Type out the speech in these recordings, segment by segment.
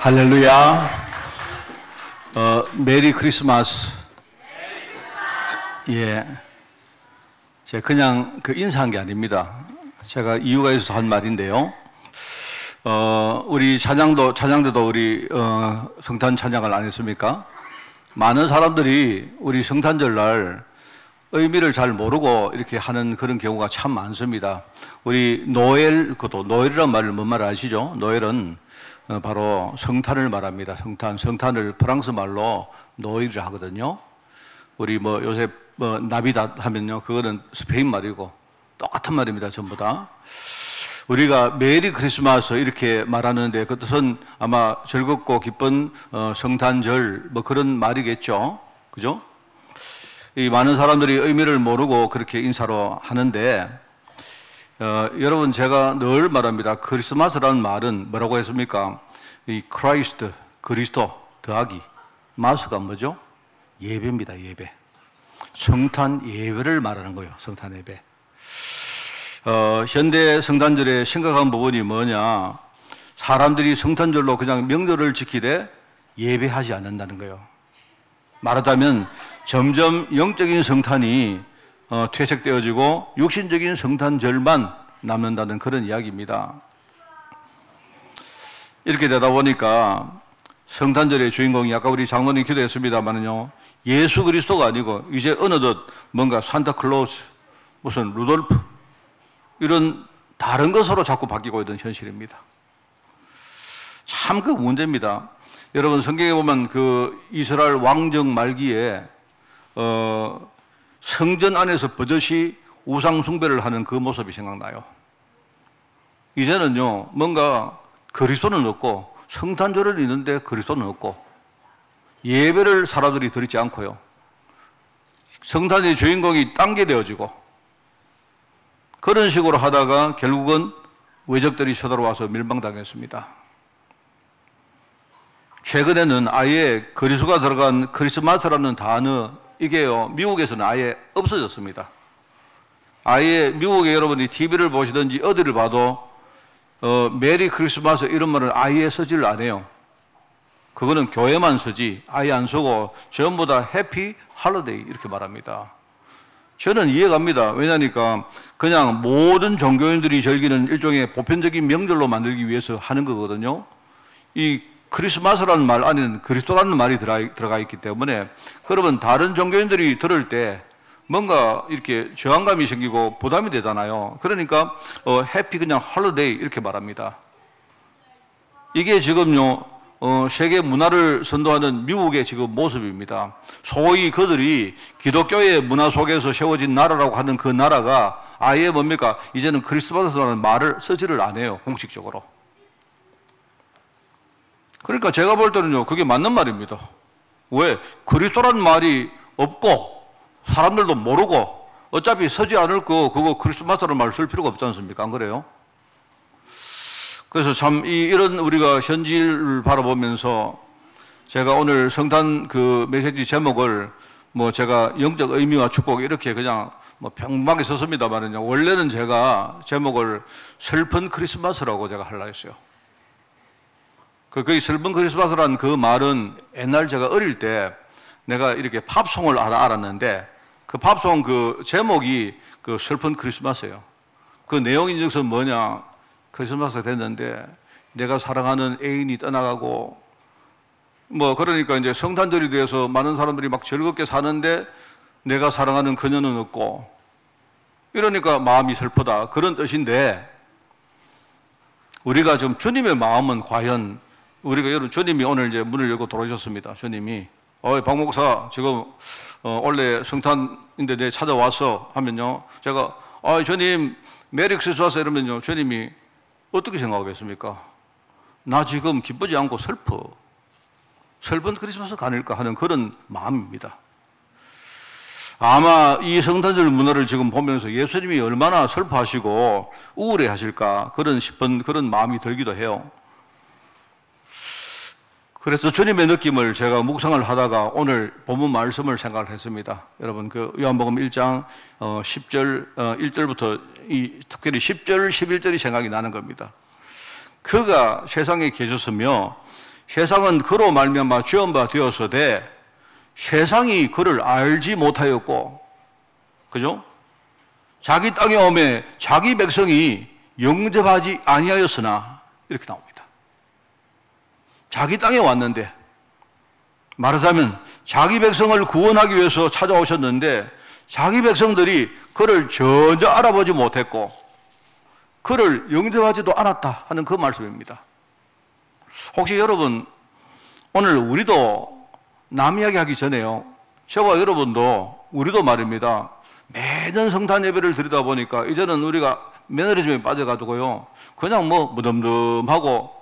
할렐루야. 메리 크리스마스. 예. 제가 그냥 인사한 게 아닙니다. 제가 이유가 있어서 한 말인데요. 우리 찬양대도 우리 성탄 찬양을 안 했습니까? 많은 사람들이 우리 성탄절날 의미를 잘 모르고 이렇게 하는 그런 경우가 참 많습니다. 우리 노엘이란 말을 뭔 말 아시죠? 노엘은 바로 성탄을 말합니다. 성탄을 프랑스 말로 노일이라 하거든요. 우리 요새 나비닷 하면요, 그거는 스페인 말이고 똑같은 말입니다, 전부 다. 우리가 메리 크리스마스 이렇게 말하는데 그 뜻은 아마 즐겁고 기쁜 성탄절 그런 말이겠죠, 그죠? 이 많은 사람들이 의미를 모르고 그렇게 인사로 하는데 여러분, 제가 늘 말합니다. 크리스마스라는 말은 뭐라고 했습니까? 이 크라이스트, 그리스도 더하기 마스가 뭐죠? 예배입니다. 예배. 성탄 예배를 말하는 거예요. 성탄 예배. 현대 성탄절의 심각한 부분이 뭐냐? 사람들이 성탄절로 그냥 명절을 지키되 예배하지 않는다는 거예요. 말하자면 점점 영적인 성탄이 퇴색되어지고 육신적인 성탄절만 남는다는 그런 이야기입니다. 이렇게 되다 보니까 성탄절의 주인공이 아까 우리 장로님 기도했습니다만은요, 예수 그리스도가 아니고 이제 어느덧 뭔가 산타클로스, 무슨 루돌프 이런 다른 것으로 자꾸 바뀌고 있는 현실입니다. 참 그 문제입니다. 여러분, 성경에 보면 이스라엘 왕정 말기에 성전 안에서 버젓이 우상 숭배를 하는 그 모습이 생각나요. 이제는요, 뭔가 그리스도는 없고 성탄절은 있는데 그리스도는 없고 예배를 사람들이 드리지 않고요, 성탄의 주인공이 당겨되어지고 그런 식으로 하다가 결국은 외적들이 쳐들어와서 멸망당했습니다. 최근에는 아예 그리스도가 들어간 크리스마스라는 단어, 이게요, 미국에서는 아예 없어졌습니다. 아예 미국에 여러분이 TV를 보시든지 어디를 봐도 메리 크리스마스 이런 말을 아예 쓰지를 안 해요. 그거는 교회만 쓰지 아예 안 쓰고 전부 다 해피 할러데이 이렇게 말합니다. 저는 이해갑니다. 왜냐니까 그냥 모든 종교인들이 즐기는 일종의 보편적인 명절로 만들기 위해서 하는 거거든요. 이 크리스마스라는 말 안에는 그리스도라는 말이 들어가 있기 때문에, 그러면 다른 종교인들이 들을 때 뭔가 이렇게 저항감이 생기고 부담이 되잖아요. 그러니까 해피 그냥 홀리데이 이렇게 말합니다. 이게 지금요 세계 문화를 선도하는 미국의 지금 모습입니다. 소위 그들이 기독교의 문화 속에서 세워진 나라라고 하는 그 나라가 아예 뭡니까? 이제는 크리스마스라는 말을 쓰지를 않아요, 공식적으로. 그러니까 제가 볼 때는요, 그게 맞는 말입니다. 왜? 그리스도라는 말이 없고 사람들도 모르고 어차피 서지 않을 그거 크리스마스라는 말을 쓸 필요가 없지 않습니까? 안 그래요? 그래서 참 이런 우리가 현실을 바라보면서 제가 오늘 성탄 메시지 제목을 제가 영적 의미와 축복 이렇게 그냥 평범하게 썼습니다만은요, 원래는 제가 제목을 슬픈 크리스마스라고 제가 하려고 했어요. 그 슬픈 크리스마스라는 그 말은 옛날 제가 어릴 때 내가 이렇게 팝송을 알았는데 그 팝송 제목이 슬픈 크리스마스예요. 그 내용 인증서는 뭐냐? 크리스마스가 됐는데 내가 사랑하는 애인이 떠나가고 그러니까 이제 성탄절이 돼서 많은 사람들이 막 즐겁게 사는데 내가 사랑하는 그녀는 없고 이러니까 마음이 슬프다, 그런 뜻인데, 우리가 지금 주님의 마음은 과연 여러분, 주님이 오늘 이제 문을 열고 들어오셨습니다. 주님이 박 목사 지금 원래 성탄인데 내 찾아와서 하면요, 제가 주님 메리 크리스마스 이러면요, 주님이 어떻게 생각하겠습니까? 나 지금 기쁘지 않고 슬픈 크리스마스가 아닐까 하는 그런 마음입니다. 아마 이 성탄절 문화를 지금 보면서 예수님이 얼마나 슬퍼하시고 우울해 하실까 싶은 그런 마음이 들기도 해요. 그래서 주님의 느낌을 제가 묵상을 하다가 오늘 본문 말씀을 생각을 했습니다. 여러분, 요한복음 1장 10절 1절부터 특별히 10절 11절이 생각이 나는 겁니다. 그가 세상에 계셨으며 세상은 그로 말미암아 지은 바 되었으되 세상이 그를 알지 못하였고, 그죠? 자기 땅에 오매 자기 백성이 영접하지 아니하였으나, 이렇게 나옵니다. 자기 땅에 왔는데, 말하자면 자기 백성을 구원하기 위해서 찾아오셨는데 자기 백성들이 그를 전혀 알아보지 못했고 그를 영접하지도 않았다 하는 그 말씀입니다. 혹시 여러분, 오늘 우리도 남 이야기하기 전에요, 저와 여러분도, 우리도 말입니다, 매년 성탄 예배를 드리다 보니까 이제는 우리가 매너리즘에 빠져가지고요, 그냥 뭐 무덤덤하고,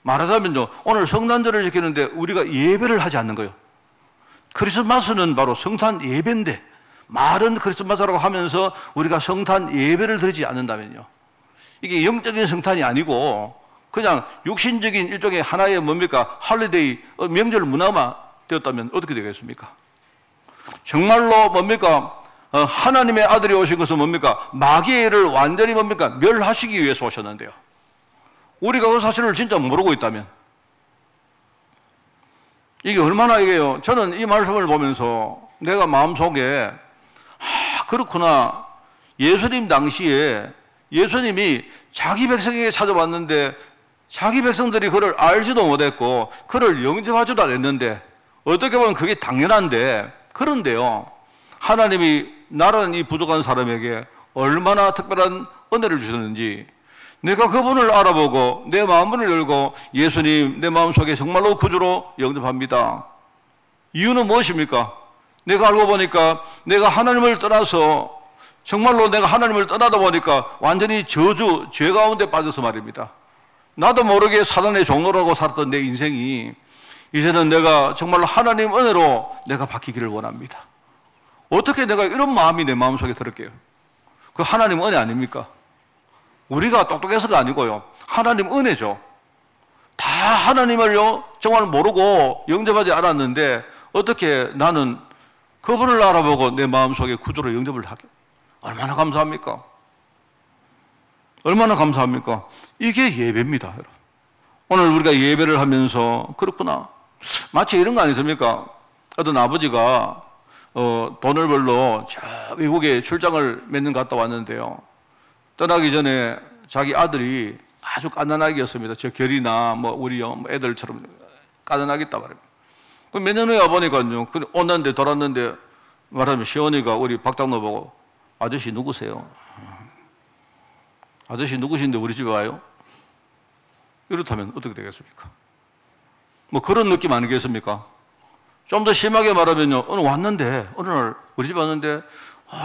말하자면요, 오늘 성탄절을 지키는데 우리가 예배를 하지 않는 거예요. 크리스마스는 바로 성탄 예배인데 말은 크리스마스라고 하면서 우리가 성탄 예배를 드리지 않는다면요, 이게 영적인 성탄이 아니고 그냥 육신적인 일종의 하나의 뭡니까, 할리데이, 명절 문화만 되었다면 어떻게 되겠습니까? 정말로 뭡니까, 하나님의 아들이 오신 것은 뭡니까, 마귀를 완전히 뭡니까, 멸하시기 위해서 오셨는데요, 우리가 그 사실을 진짜 모르고 있다면 이게 얼마나, 이게요, 저는 이 말씀을 보면서 내가 마음속에 그렇구나, 예수님 당시에 예수님이 자기 백성에게 찾아왔는데 자기 백성들이 그를 알지도 못했고 그를 영접하지도 않았는데, 어떻게 보면 그게 당연한데, 그런데요, 하나님이 나라는 이 부족한 사람에게 얼마나 특별한 은혜를 주셨는지, 내가 그분을 알아보고 내 마음을 열고 예수님 내 마음속에 정말로 구주로 영접합니다. 이유는 무엇입니까? 내가 알고 보니까 내가 하나님을 떠나서, 정말로 내가 하나님을 떠나다 보니까 완전히 저주, 죄 가운데 빠져서 말입니다, 나도 모르게 사단의 종로라고 살았던 내 인생이 이제는 내가 정말로 하나님 은혜로 내가 바뀌기를 원합니다. 어떻게 내가 이런 마음이 내 마음속에 들을게요? 그 하나님 은혜 아닙니까? 우리가 똑똑해서가 아니고요, 하나님 은혜죠. 다 하나님을요 정말 모르고 영접하지 않았는데 어떻게 나는 그분을 알아보고 내 마음속에 구주로 영접을 하게, 얼마나 감사합니까? 얼마나 감사합니까? 이게 예배입니다, 여러분. 오늘 우리가 예배를 하면서 그렇구나, 마치 이런 거 아니십니까? 어떤 아버지가 돈을 벌러 저 외국에 출장을 몇 년 갔다 왔는데요, 떠나기 전에 자기 아들이 아주 깐난아기였습니다. 저 결이나 뭐 우리 애들처럼 깐난아기였다 말입니다. 몇 년 후에 와보니까요, 온는데 돌았는데 말하면 시원이가 우리 박장로 보고, 아저씨 누구세요? 아저씨 누구신데 우리 집에 와요? 이렇다면 어떻게 되겠습니까? 뭐 그런 느낌 아니겠습니까? 좀 더 심하게 말하면요, 오늘 왔는데, 어느 날 우리 집에 왔는데,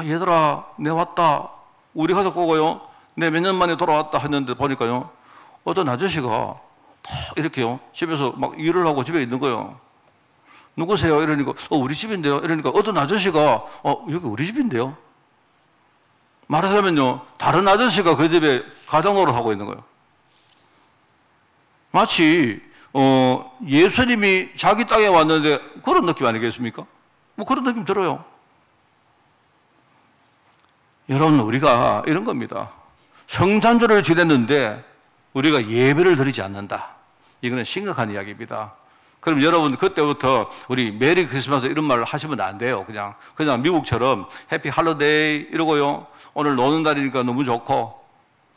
얘들아 내 왔다, 우리 가서 꼬고요, 내 몇 년 만에 돌아왔다 했는데 보니까요, 어떤 아저씨가 이렇게요 집에서 막 일을 하고 집에 있는 거예요. 누구세요? 이러니까 우리 집인데요. 이러니까 어떤 아저씨가 여기 우리 집인데요. 말하자면요, 다른 아저씨가 그 집에 가장 노릇하고 있는 거예요. 마치 예수님이 자기 땅에 왔는데 그런 느낌 아니겠습니까? 뭐 그런 느낌 들어요. 여러분, 우리가 이런 겁니다. 성탄절을 지냈는데 우리가 예배를 드리지 않는다, 이거는 심각한 이야기입니다. 그럼 여러분, 그때부터 우리 메리 크리스마스 이런 말 하시면 안 돼요. 그냥 미국처럼 해피 할러데이 이러고요, 오늘 노는 날이니까 너무 좋고,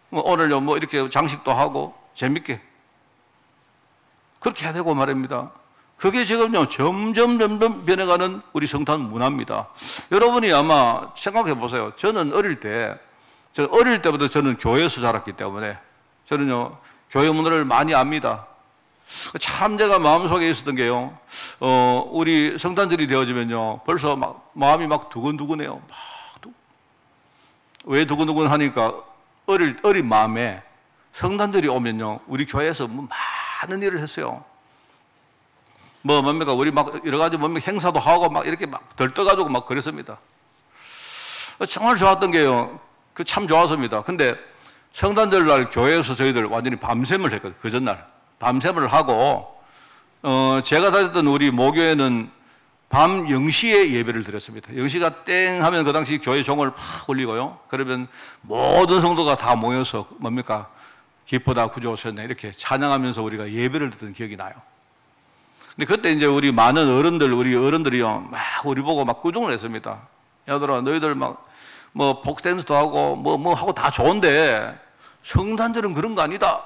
뭐 오늘요 뭐 이렇게 장식도 하고 재밌게 그렇게 해야 되고 말입니다. 그게 지금요 점점 변해가는 우리 성탄 문화입니다. 여러분이 아마 생각해 보세요. 저는 어릴 때부터 저는 교회에서 자랐기 때문에 저는요 교회 문화를 많이 압니다. 참 제가 마음속에 있었던 게요, 우리 성탄절이 되어지면요 벌써 막 마음이 막 두근두근해요. 왜 두근두근 하니까 어린 마음에 성탄절이 오면요 우리 교회에서 뭐 많은 일을 했어요. 뭡니까, 우리 막 여러 가지 행사도 하고 막 이렇게 막 들떠가지고 막 그랬습니다. 정말 좋았던 게요, 그 참 좋았습니다. 근데 성탄절 날 교회에서 저희들 완전히 밤샘을 했거든요. 그 전날 밤샘을 하고, 제가 다녔던 우리 모교회는 밤 0시에 예배를 드렸습니다. 0시가 땡 하면 그 당시 교회 종을 팍 울리고요, 그러면 모든 성도가 다 모여서 뭡니까, 기쁘다 구주 오셨네 이렇게 찬양하면서 우리가 예배를 드렸던 기억이 나요. 근데 그때 이제 우리 많은 우리 어른들이요, 막 우리 보고 막 꾸중을 했습니다. 얘들아, 너희들 막 뭐 복댄스도 하고 뭐 하고 다 좋은데 성탄절은 그런 거 아니다.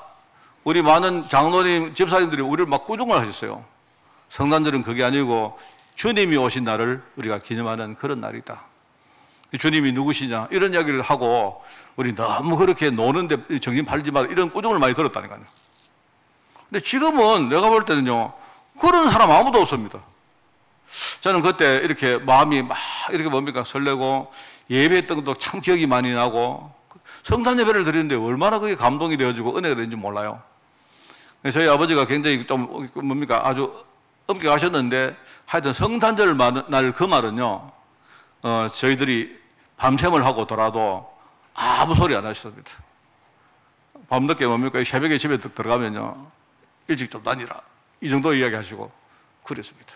우리 많은 장로님, 집사님들이 우리를 막 꾸중을 하셨어요. 성탄절은 그게 아니고 주님이 오신 날을 우리가 기념하는 그런 날이다. 주님이 누구시냐 이런 이야기를 하고 우리 너무 그렇게 노는데 정신 팔지 마라 이런 꾸중을 많이 들었다니까요. 근데 지금은 내가 볼 때는요, 그런 사람 아무도 없습니다. 저는 그때 이렇게 마음이 막 이렇게 뭡니까 설레고 예배했던 것도 참 기억이 많이 나고 성탄 예배를 드리는데 얼마나 그게 감동이 되어지고 은혜가 되는지 몰라요. 저희 아버지가 굉장히 좀 뭡니까 아주 엄격하셨는데 하여튼 성탄절 날 그 말은요, 저희들이 밤샘을 하고 돌아도 아무 소리 안 하셨습니다. 밤늦게 뭡니까 새벽에 집에 들어가면요, 일찍 좀 다니라 이 정도 이야기 하시고 그랬습니다.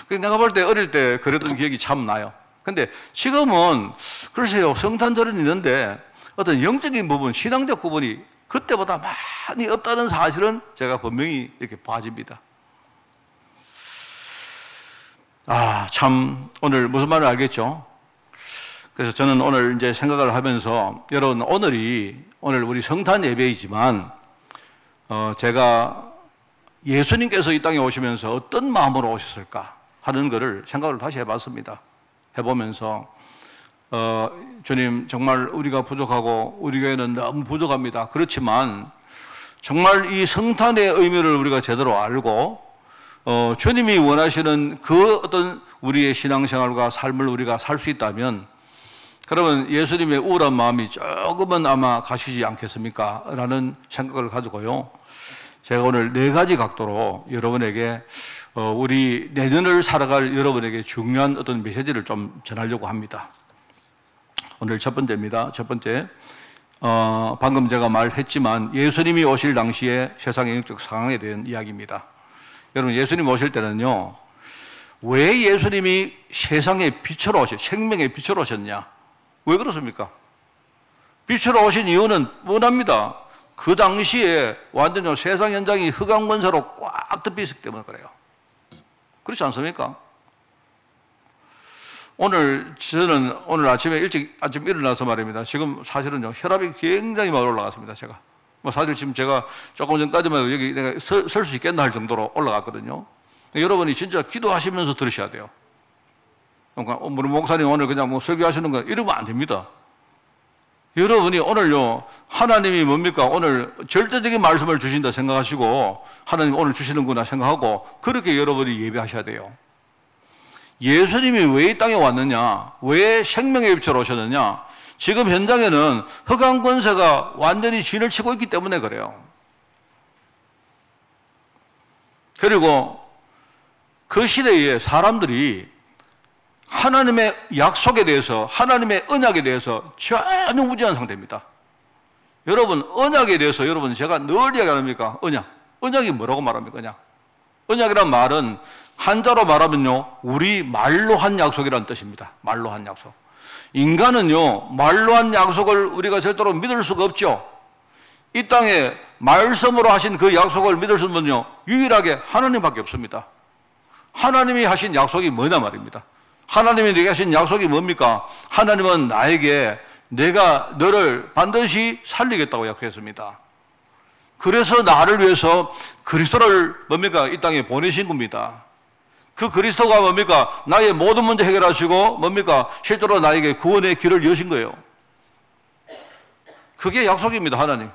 내가 볼 때 어릴 때 그랬던 기억이 참 나요. 근데 지금은 글쎄요, 성탄절은 있는데 어떤 영적인 부분, 신앙적 부분이 그때보다 많이 없다는 사실은 제가 분명히 이렇게 봐집니다. 참 오늘 무슨 말을 알겠죠? 그래서 저는 오늘 이제 생각을 하면서 여러분 오늘 우리 성탄 예배이지만 제가 예수님께서 이 땅에 오시면서 어떤 마음으로 오셨을까 하는 것을 생각을 다시 해봤습니다. 해보면서 주님 정말 우리가 부족하고 우리 교회는 너무 부족합니다. 그렇지만 정말 이 성탄의 의미를 우리가 제대로 알고 주님이 원하시는 그 어떤 우리의 신앙생활과 삶을 우리가 살 수 있다면 그러면 예수님의 우울한 마음이 조금은 아마 가시지 않겠습니까? 라는 생각을 가지고요, 제가 오늘 4가지 각도로 여러분에게 우리 내년을 살아갈 여러분에게 중요한 어떤 메시지를 좀 전하려고 합니다. 오늘 첫 번째입니다. 첫 번째, 방금 제가 말했지만 예수님이 오실 당시에 세상의 영적 상황에 대한 이야기입니다. 여러분, 예수님 오실 때는요, 왜 예수님이 세상의 빛으로 생명의 빛으로 오셨냐? 왜 그렇습니까? 빛으로 오신 이유는 뻔합니다. 그 당시에 완전히 세상 현장이 흑암 권세로 꽉 덮여 있기 때문에 그래요. 그렇지 않습니까? 저는 오늘 아침에 아침 일어나서 말입니다. 지금 사실은요, 혈압이 굉장히 많이 올라갔습니다, 제가. 사실 지금 제가 조금 전까지만 해도 여기 내가 설 수 있겠나 할 정도로 올라갔거든요. 여러분이 진짜 기도하시면서 들으셔야 돼요. 그러니까, 우리 목사님 오늘 그냥 설교하시는 거 이러면 안 됩니다. 여러분이 오늘요, 하나님이 뭡니까? 오늘 절대적인 말씀을 주신다 생각하시고, 하나님 오늘 주시는구나 생각하고, 그렇게 여러분이 예배하셔야 돼요. 예수님이 왜 이 땅에 왔느냐? 왜 생명의 빛으로 오셨느냐? 지금 현장에는 흑암 권세가 완전히 진을 치고 있기 때문에 그래요. 그리고 그 시대에 사람들이 하나님의 약속에 대해서, 하나님의 언약에 대해서 전혀 무지한 상태입니다. 여러분, 언약에 대해서 여러분 제가 늘 이야기합니까? 언약이 뭐라고 말합니까? 언약이란 말은 한자로 말하면요, 우리 말로 한 약속이라는 뜻입니다. 말로 한 약속. 인간은요, 말로 한 약속을 우리가 절대로 믿을 수가 없죠. 이 땅에 말씀으로 하신 그 약속을 믿을 수 있는 분은요, 유일하게 하나님밖에 없습니다. 하나님이 하신 약속이 뭐냐 말입니다. 하나님이 내게 하신 약속이 뭡니까? 하나님은 나에게 내가 너를 반드시 살리겠다고 약속했습니다. 그래서 나를 위해서 그리스도를 뭡니까? 이 땅에 보내신 겁니다. 그 그리스도가 뭡니까? 나의 모든 문제 해결하시고 뭡니까? 실제로 나에게 구원의 길을 여신 거예요. 그게 약속입니다, 하나님.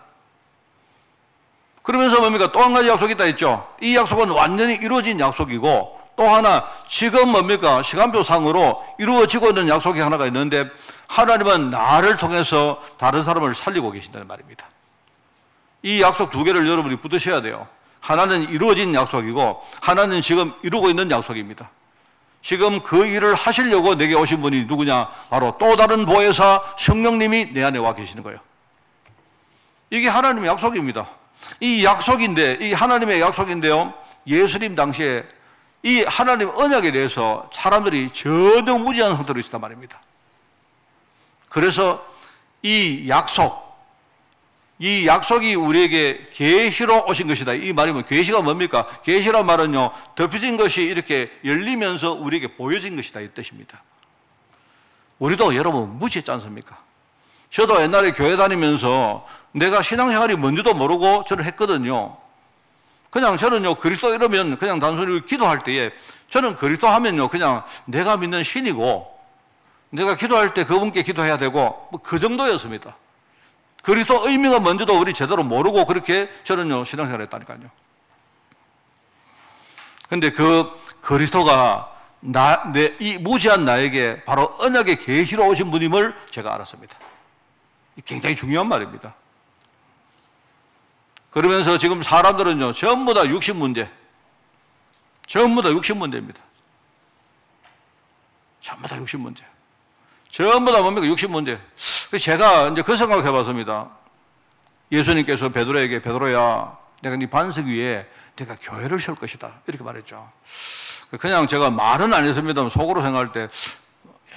그러면서 뭡니까? 또 한 가지 약속이 있다 했죠. 이 약속은 완전히 이루어진 약속이고, 또 하나 지금 뭡니까? 시간표상으로 이루어지고 있는 약속이 하나가 있는데, 하나님은 나를 통해서 다른 사람을 살리고 계신다는 말입니다. 이 약속 2개를 여러분이 붙드셔야 돼요. 하나는 이루어진 약속이고, 하나는 지금 이루고 있는 약속입니다. 지금 그 일을 하시려고 내게 오신 분이 누구냐? 바로 또 다른 보혜사 성령님이 내 안에 와 계시는 거예요. 이게 하나님의 약속입니다. 이 약속인데, 이 하나님의 약속인데요, 예수님 당시에 이 하나님 언약에 대해서 사람들이 전혀 무지한 상태로 있었단 말입니다. 그래서 이 약속, 이 약속이 우리에게 계시로 오신 것이다. 이 말이 뭐 계시가 뭡니까? 계시란 말은요, 덮여진 것이 이렇게 열리면서 우리에게 보여진 것이다 이 뜻입니다. 우리도 여러분 무지했지 않습니까? 저도 옛날에 교회 다니면서 내가 신앙생활이 뭔지도 모르고 저는 했거든요. 그냥 저는요, 그리스도 이러면 그냥 단순히 기도할 때에 저는 그리스도 하면요, 그냥 내가 믿는 신이고 내가 기도할 때 그분께 기도해야 되고 뭐 그 정도였습니다. 그리스도 의미가 뭔지도 우리 제대로 모르고 그렇게 저는요, 신앙생활을 했다니까요. 근데 그 그리스도가 이 무지한 나에게 바로 언약의 계시로 오신 분임을 제가 알았습니다. 굉장히 중요한 말입니다. 그러면서 지금 사람들은요, 전부 다 육신 문제. 전부 다 육신 문제입니다. 전부 다 육신 문제. 전부 다 뭡니까? 육신 문제. 제가 이제 그 생각을 해봤습니다. 예수님께서 베드로에게, 베드로야, 내가 네 반석 위에 내가 교회를 세울 것이다. 이렇게 말했죠. 그냥 제가 말은 안 했습니다만 속으로 생각할 때,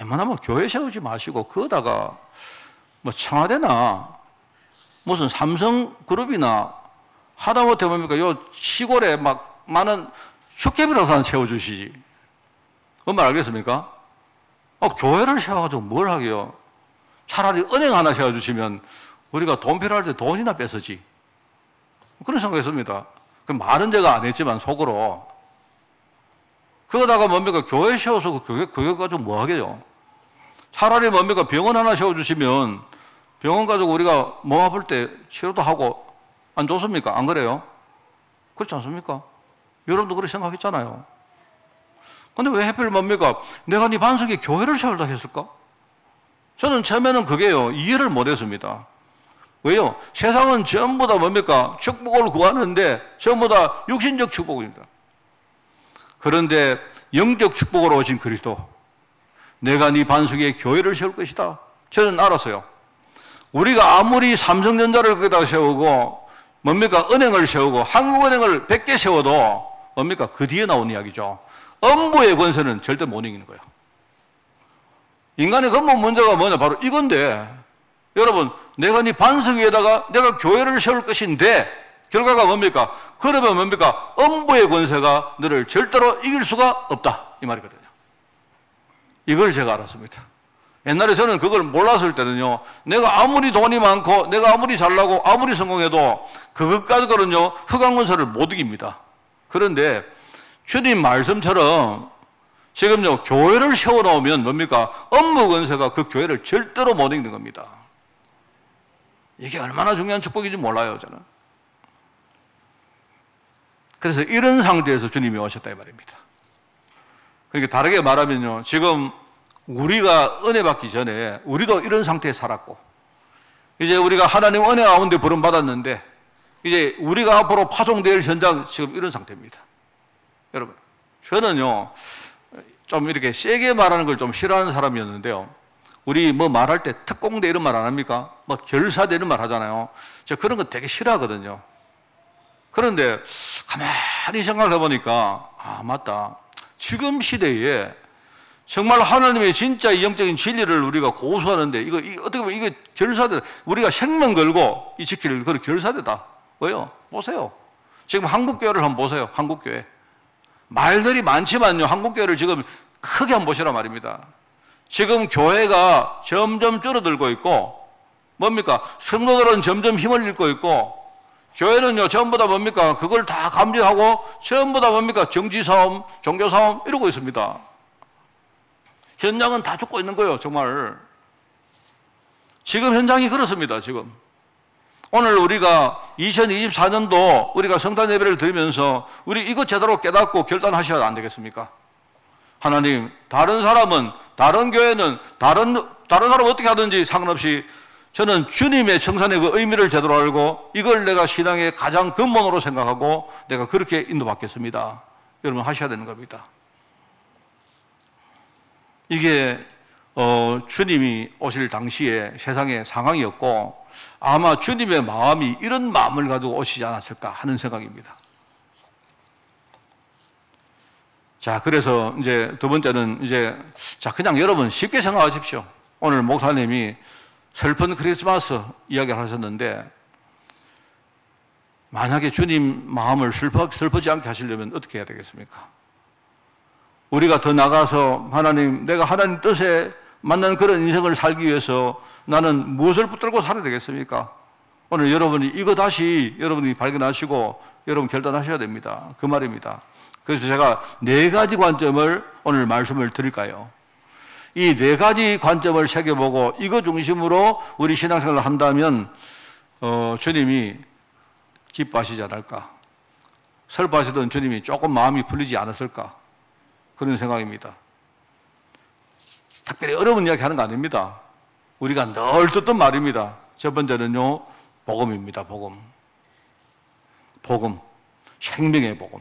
웬만하면 교회 세우지 마시고, 그거다가 뭐 청와대나 무슨 삼성그룹이나 하다못해 뭡니까? 요 시골에 막 많은 슈케비라도 하나 세워주시지. 뭔 말 알겠습니까? 교회를 세워가지고 뭘 하게요? 차라리 은행 하나 세워주시면 우리가 돈 필요할 때 돈이나 뺏으지. 그런 생각했습니다. 그 말은 제가 안 했지만 속으로. 그러다가 뭡니까? 교회 세워서 그 교회 가지고 뭐 하게요? 차라리 뭡니까? 병원 하나 세워주시면 병원 가지고 우리가 몸 아플 때 치료도 하고 안 좋습니까? 안 그래요? 그렇지 않습니까? 여러분도 그렇게 생각했잖아요. 근데 왜 하필 뭡니까? 내가 네 반석에 교회를 세울다 했을까? 저는 처음에는 그게요, 이해를 못 했습니다. 왜요? 세상은 전부 다 뭡니까? 축복을 구하는데 전부 다 육신적 축복입니다. 그런데 영적 축복으로 오신 그리스도, 내가 네 반석에 교회를 세울 것이다. 저는 알았어요. 우리가 아무리 삼성전자를 거기다 세우고 뭡니까? 은행을 세우고 한국은행을 100개 세워도 뭡니까? 그 뒤에 나온 이야기죠. 엄부의 권세는 절대 못 이기는 거예요. 인간의 근본 문제가 뭐냐? 바로 이건데, 여러분, 내가 네 반석 위에다가 내가 교회를 세울 것인데, 결과가 뭡니까? 그러면 뭡니까? 엄부의 권세가 너를 절대로 이길 수가 없다. 이 말이거든요. 이걸 제가 알았습니다. 옛날에 저는 그걸 몰랐을 때는요, 내가 아무리 돈이 많고, 내가 아무리 잘나고, 아무리 성공해도, 그것 가지고는요, 흑암권세를 못 이깁니다. 그런데, 주님 말씀처럼, 지금요, 교회를 세워놓으면 뭡니까? 엄무권세가 그 교회를 절대로 못 이기는 겁니다. 이게 얼마나 중요한 축복인지 몰라요, 저는. 그래서 이런 상태에서 주님이 오셨다, 이 말입니다. 그러니까 다르게 말하면요, 지금 우리가 은혜 받기 전에 우리도 이런 상태에 살았고, 이제 우리가 하나님 은혜 가운데 부름받았는데, 이제 우리가 앞으로 파송될 현장 지금 이런 상태입니다. 여러분, 저는요, 좀 이렇게 세게 말하는 걸 좀 싫어하는 사람이었는데요. 우리 뭐 말할 때 특공대 이런 말 안 합니까? 뭐 결사대 이런 말 하잖아요. 저 그런 거 되게 싫어하거든요. 그런데 가만히 생각해 보니까, 아, 맞다. 지금 시대에 정말 하나님의 진짜 영적인 진리를 우리가 고수하는데, 이거 어떻게 보면 이거 결사대, 우리가 생명 걸고 이 지킬 그런 결사대다. 왜요? 보세요. 지금 한국교회를 한번 보세요. 한국교회. 말들이 많지만요, 한국교회를 지금 크게 한번 보시란 말입니다. 지금 교회가 점점 줄어들고 있고, 뭡니까? 성도들은 점점 힘을 잃고 있고, 교회는요, 전부 다 뭡니까? 그걸 다 감지하고, 전부 다 뭡니까? 정치싸움, 종교싸움, 이러고 있습니다. 현장은 다 죽고 있는 거예요, 정말. 지금 현장이 그렇습니다, 지금. 오늘 우리가 2024년도 우리가 성탄 예배를 드리면서 우리 이거 제대로 깨닫고 결단하셔야 안 되겠습니까? 하나님, 다른 사람은, 다른 교회는, 다른 사람 어떻게 하든지 상관없이 저는 주님의 청산의 그 의미를 제대로 알고 이걸 내가 신앙의 가장 근본으로 생각하고 내가 그렇게 인도받겠습니다. 여러분 하셔야 되는 겁니다. 이게 주님이 오실 당시에 세상의 상황이었고, 아마 주님의 마음이 이런 마음을 가지고 오시지 않았을까 하는 생각입니다. 자, 그래서 이제 두 번째는 자, 그냥 여러분 쉽게 생각하십시오. 오늘 목사님이 슬픈 크리스마스 이야기를 하셨는데, 만약에 주님 마음을 슬퍼지 않게 하시려면 어떻게 해야 되겠습니까? 우리가 더 나가서 하나님, 내가 하나님 뜻에 맞는 그런 인생을 살기 위해서 나는 무엇을 붙들고 살아야 되겠습니까? 오늘 여러분이 이거 다시 여러분이 발견하시고 여러분 결단하셔야 됩니다. 그 말입니다. 그래서 제가 4가지 관점을 오늘 말씀을 드릴까요? 이 4가지 관점을 새겨보고 이거 중심으로 우리 신앙생활을 한다면 주님이 기뻐하시지 않을까? 슬퍼하시던 주님이 조금 마음이 풀리지 않았을까? 그런 생각입니다. 특별히 어려운 이야기 하는 거 아닙니다. 우리가 늘 듣던 말입니다. 첫 번째는요, 복음입니다. 복음. 복음. 생명의 복음.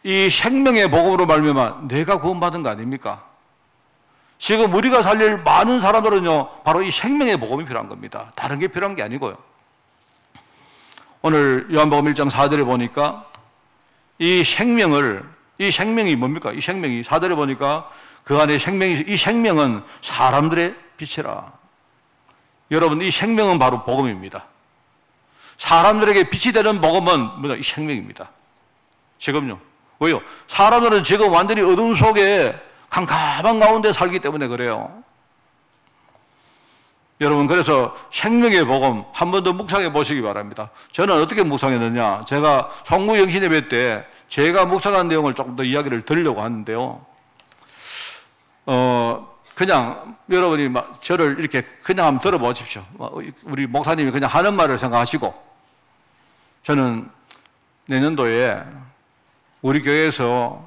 이 생명의 복음으로 말미암아 내가 구원받은 거 아닙니까? 지금 우리가 살릴 많은 사람들은요, 바로 이 생명의 복음이 필요한 겁니다. 다른 게 필요한 게 아니고요. 오늘 요한복음 1장 4절에 보니까 이 생명이 뭡니까? 이 생명이 4절에 보니까 그 안에 이 생명은 사람들의 빛이라. 여러분, 이 생명은 바로 복음입니다. 사람들에게 빛이 되는 복음은 뭐냐? 이 생명입니다. 지금요. 왜요? 사람들은 지금 완전히 어둠 속에 캄캄한 가운데 살기 때문에 그래요. 여러분, 그래서 생명의 복음 한 번 더 묵상해 보시기 바랍니다. 저는 어떻게 묵상했느냐? 제가 성무영신 예배 때 제가 묵상한 내용을 조금 더 이야기를 드리려고 하는데요. 그냥 여러분이 저를 이렇게 그냥 한번 들어보십시오. 우리 목사님이 그냥 하는 말을 생각하시고, 저는 내년도에 우리 교회에서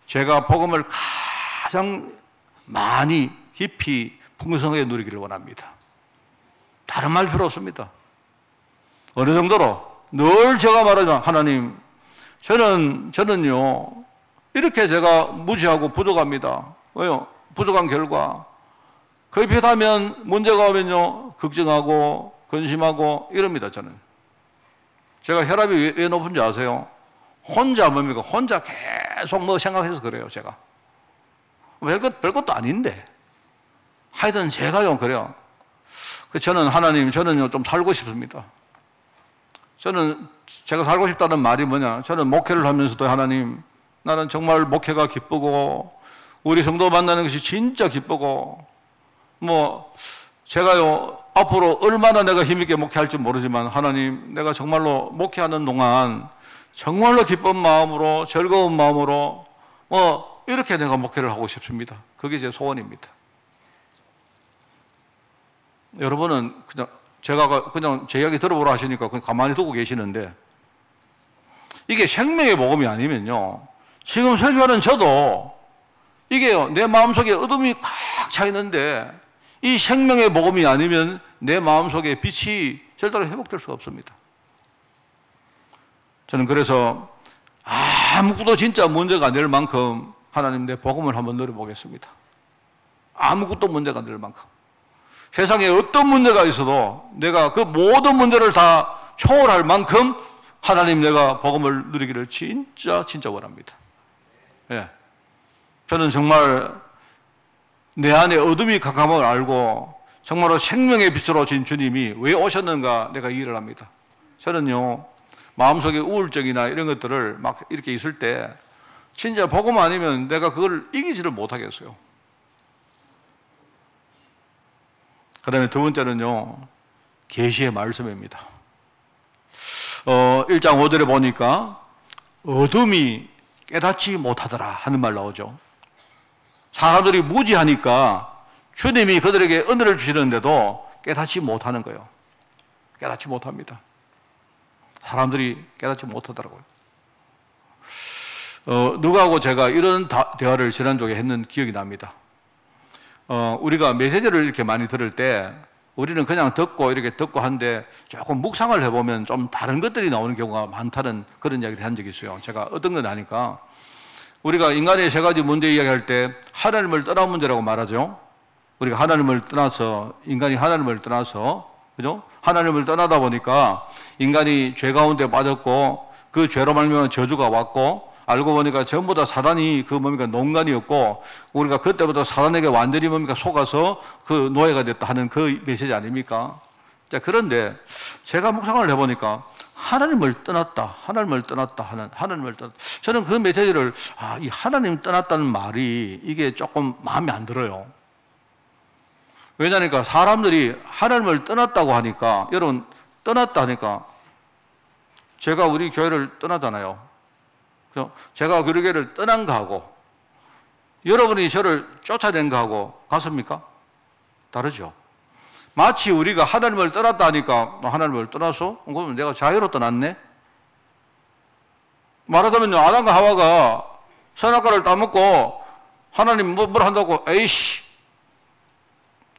제가 복음을 가장 많이 깊이 풍성하게 누리기를 원합니다. 다른 말 필요 없습니다. 어느 정도로 늘 제가 말하지만 하나님, 저는요 이렇게 제가 무지하고 부족합니다. 왜요? 부족한 결과 급히하면 문제가 오면요 걱정하고 근심하고 이럽니다. 저는 제가 혈압이 왜 높은지 아세요? 혼자 뭡니까? 혼자 계속 뭐 생각해서 그래요. 제가 별것도 아닌데 하여튼 제가요 그래요. 저는 하나님, 저는요 좀 살고 싶습니다. 제가 살고 싶다는 말이 뭐냐? 저는 목회를 하면서도 하나님, 나는 정말 목회가 기쁘고 우리 성도 만나는 것이 진짜 기쁘고, 제가요 앞으로 얼마나 내가 힘있게 목회할지 모르지만 하나님, 내가 정말로 목회하는 동안 정말로 기쁜 마음으로, 즐거운 마음으로 이렇게 내가 목회를 하고 싶습니다. 그게 제 소원입니다. 여러분은 그냥 제 이야기 들어보라 하시니까 그냥 가만히 두고 계시는데, 이게 생명의 복음이 아니면요, 지금 설교하는 저도 이게요 내 마음속에 어둠이 꽉 차 있는데 이 생명의 복음이 아니면 내 마음속에 빛이 절대로 회복될 수가 없습니다. 저는 그래서 아무것도 진짜 문제가 안 될 만큼 하나님, 내 복음을 한번 누려보겠습니다. 아무것도 문제가 안 될 만큼. 세상에 어떤 문제가 있어도 내가 그 모든 문제를 다 초월할 만큼 하나님, 내가 복음을 누리기를 진짜 원합니다. 예. 저는 정말 내 안에 어둠이 가까움을 알고 정말로 생명의 빛으로 진 주님이 왜 오셨는가 내가 이해를 합니다. 저는요 마음속에 우울증이나 이런 것들을 막 이렇게 있을 때 진짜 복음 아니면 내가 그걸 이기지를 못하겠어요. 그 다음에 두 번째는요, 계시의 말씀입니다. 1장 5절에 보니까 어둠이 깨닫지 못하더라 하는 말 나오죠. 사람들이 무지하니까 주님이 그들에게 은혜를 주시는데도 깨닫지 못하는 거예요. 깨닫지 못합니다. 사람들이 깨닫지 못하더라고요. 누구하고 제가 이런 대화를 지난주에 했는 기억이 납니다. 우리가 메시지를 이렇게 많이 들을 때 우리는 그냥 이렇게 듣고 한데 조금 묵상을 해보면 좀 다른 것들이 나오는 경우가 많다는 그런 이야기를 한 적이 있어요. 제가 어떤 건 아니까. 우리가 인간의 3가지 문제 이야기할 때 하나님을 떠난 문제라고 말하죠. 우리가 인간이 하나님을 떠나서, 그죠? 하나님을 떠나다 보니까 인간이 죄 가운데 빠졌고 그 죄로 말미암아 저주가 왔고, 알고 보니까 전부 다 사단이 농간이었고, 우리가 그때부터 사단에게 완전히 속아서 그 노예가 됐다 하는 그 메시지 아닙니까? 자, 그런데 제가 묵상을 해보니까 하나님을 떠났다 하는 하나님을 떠났다. 저는 그 메시지를 이 하나님 떠났다는 말이 이게 조금 마음에 안 들어요. 왜냐니까 사람들이 하나님을 떠났다고 하니까, 여러분 떠났다 하니까 제가 우리 교회를 떠나잖아요. 제가 우리 교회를 떠난 거하고 여러분이 저를 쫓아낸 거하고 같습니까? 다르죠. 마치 우리가 하나님을 떠났다 하니까 하나님을 떠나서 그러면 내가 자유로 떠났네? 말하자면요, 아담과 하와가 선악과를 따먹고 하나님 뭘 한다고, 에이씨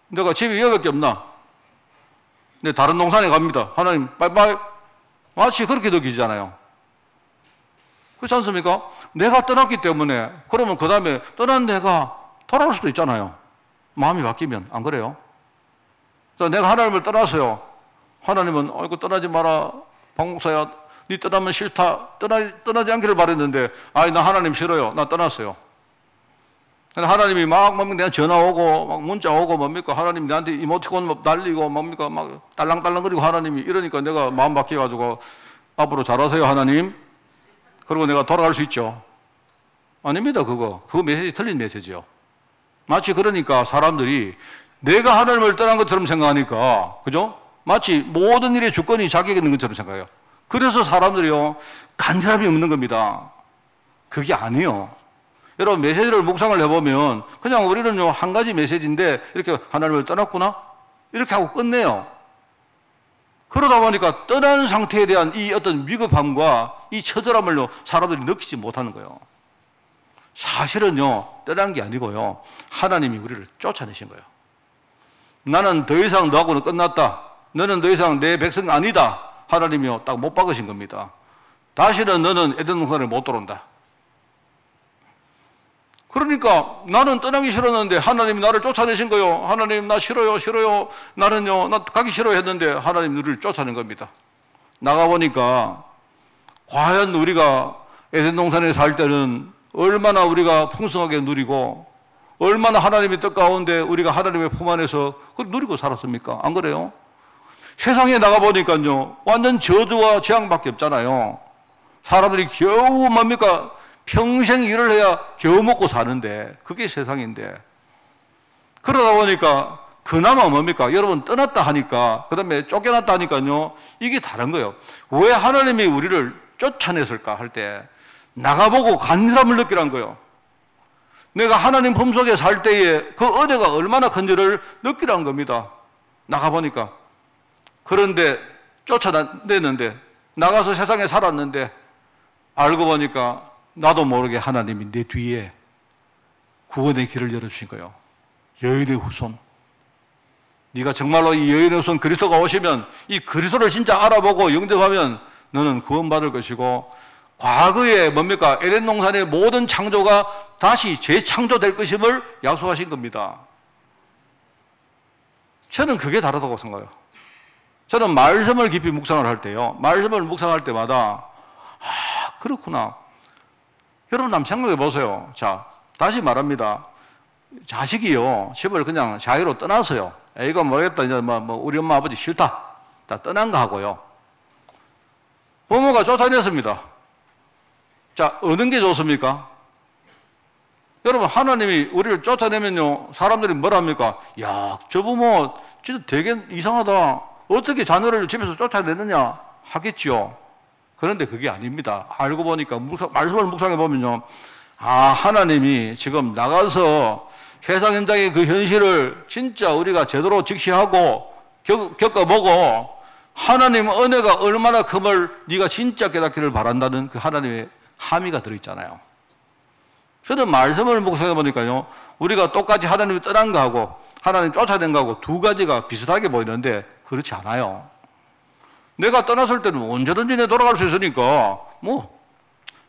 내가 집이 이거밖에 없나? 네, 다른 동산에 갑니다. 하나님 빠이빠이. 마치 그렇게 느끼잖아요. 그렇지 않습니까? 내가 떠났기 때문에, 그러면 그 다음에 떠난 내가 돌아올 수도 있잖아요. 마음이 바뀌면. 안 그래요? 내가 하나님을 떠났어요. 하나님은 이거 떠나지 마라. 박 목사야, 네 떠나면 싫다. 떠나지 않기를 바랬는데, 나 하나님 싫어요. 나 떠났어요. 근데 하나님이 막 내가 전화 오고 막 문자 오고 뭡니까? 하나님 내한테 이모티콘 날리고 뭡니까? 막 딸랑딸랑거리고 하나님이 이러니까 내가 마음 바뀌어가지고 앞으로 잘하세요 하나님. 그리고 내가 돌아갈 수 있죠. 아닙니다. 그거 메시지 틀린 메시지요. 마치 그러니까 사람들이 내가 하나님을 떠난 것처럼 생각하니까, 그죠? 마치 모든 일의 주권이 자기에게 있는 것처럼 생각해요. 그래서 사람들이요, 간절함이 없는 겁니다. 그게 아니에요. 여러분, 메시지를 묵상을 해보면 그냥 우리는요, 한 가지 메시지인데 이렇게 하나님을 떠났구나? 이렇게 하고 끝내요. 그러다 보니까 떠난 상태에 대한 이 어떤 위급함과 이 처절함을요, 사람들이 느끼지 못하는 거예요. 사실은요, 떠난 게 아니고요, 하나님이 우리를 쫓아내신 거예요. 나는 더 이상 너하고는 끝났다. 너는 더 이상 내 백성 아니다. 하나님이요, 딱 못 박으신 겁니다. 다시는 너는 에덴 동산에 못 들어온다. 그러니까 나는 떠나기 싫었는데 하나님이 나를 쫓아내신 거예요. 하나님 나 싫어요. 나는요, 나 가기 싫어 했는데 하나님 우리를 쫓아낸 겁니다. 나가보니까 과연 우리가 에덴 동산에 살 때는 얼마나 우리가 풍성하게 누리고 얼마나 하나님의 뜻 가운데 우리가 하나님의 품 안에서 그걸 누리고 살았습니까? 안 그래요? 세상에 나가보니까요, 완전 저주와 재앙밖에 없잖아요. 사람들이 겨우 뭡니까? 평생 일을 해야 겨우 먹고 사는데, 그게 세상인데. 그러다 보니까 그나마 뭡니까? 여러분 떠났다 하니까, 그 다음에 쫓겨났다 하니까요, 이게 다른 거예요. 왜 하나님이 우리를 쫓아냈을까 할 때 나가보고 간절함을 느끼라는 거예요. 내가 하나님 품 속에 살 때에 그 은혜가 얼마나 큰지를 느끼라는 겁니다. 나가보니까. 그런데 쫓아냈는데, 나가서 세상에 살았는데 알고 보니까 나도 모르게 하나님이 내 뒤에 구원의 길을 열어주신 거예요. 여인의 후손. 네가 정말로 이 여인의 후손 그리스도가 오시면 이 그리스도를 진짜 알아보고 영접하면 너는 구원받을 것이고, 과거에 뭡니까? 에덴 동산의 모든 창조가 다시 재창조될 것임을 약속하신 겁니다. 저는 그게 다르다고 생각해요. 저는 말씀을 깊이 묵상을 할 때요, 말씀을 묵상할 때마다 그렇구나. 여러분 한번 생각해 보세요. 자, 다시 말합니다. 자식이요, 집을 그냥 자유로 떠나서요, 이거 모르겠다, 이제 우리 엄마 아버지 싫다, 자, 떠난 거 하고요, 부모가 쫓아냈습니다. 자, 어느 게 좋습니까? 여러분, 하나님이 우리를 쫓아내면요, 사람들이 뭐라 합니까? 야, 저 부모 진짜 되게 이상하다. 어떻게 자녀를 집에서 쫓아내느냐 하겠지요. 그런데 그게 아닙니다. 알고 보니까 말씀을 묵상해 보면요, 하나님이 지금 나가서 세상 현장의 그 현실을 진짜 우리가 제대로 직시하고 겪어보고 하나님 은혜가 얼마나 큼을 네가 진짜 깨닫기를 바란다는 그 하나님의 함의가 들어있잖아요. 저는 말씀을 묵상해 보니까요, 우리가 똑같이 하나님이 떠난 거하고 하나님 쫓아낸 거하고 두 가지가 비슷하게 보이는데 그렇지 않아요. 내가 떠났을 때는 언제든지 내 돌아갈 수 있으니까